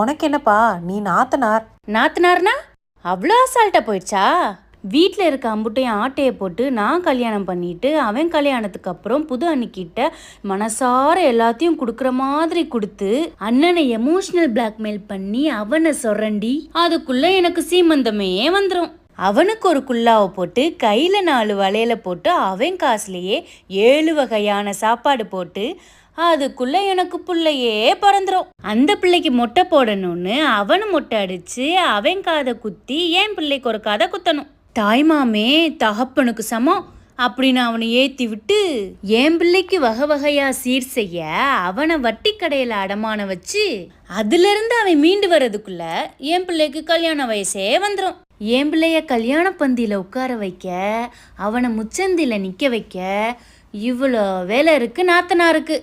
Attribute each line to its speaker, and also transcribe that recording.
Speaker 1: உனக்கு என்னப்பா, நீ நாத்தனார்.
Speaker 2: நாத்தனார்னா அவ்வளோ அசால்ட்டா போயிடுச்சா? வீட்டில் இருக்க அம்புட்டையும் ஆட்டையை போட்டு நான் கல்யாணம் பண்ணிட்டு அவன் கல்யாணத்துக்கு அப்புறம் புது அண்ணிக்கிட்ட மனசார எல்லாத்தையும் கொடுக்குற மாதிரி கொடுத்து அண்ணனை எமோஷனல் பிளாக்மெயில் பண்ணி அவனை சொரண்டி அதுக்குள்ள எனக்கு சீமந்தமே வந்துடும். அவனுக்கு ஒரு குல்லாவை போட்டு கையில் 4 வளையல போட்டு அவன் காசுலேயே 7 வகையான சாப்பாடு போட்டு அதுக்குள்ள எனக்கு பிள்ளையே பிறந்துரும். அந்த பிள்ளைக்கு மொட்டை போடணும்னு அவனு மொட்டை அடிச்சு அவன் காதை குத்தி என் பிள்ளைக்கு ஒரு காதை குத்தணும். தாய்மாமே தகப்பனுக்கு சமம் அப்படின்னு அவனை ஏற்றி விட்டு என் பிள்ளைக்கு வகை வகையா சீர் செய்ய அவனை வட்டி கடையில் அடமான வச்சு அதுலேருந்து அவன் மீண்டு வர்றதுக்குள்ள என் பிள்ளைக்கு கல்யாண வயசே வந்துடும். என் பிள்ளைய கல்யாண பந்தியில் உட்கார வைக்க அவனை முச்சந்தியில் நிற்க வைக்க இவ்வளோ வேலை இருக்கு நாத்தனாருக்கு.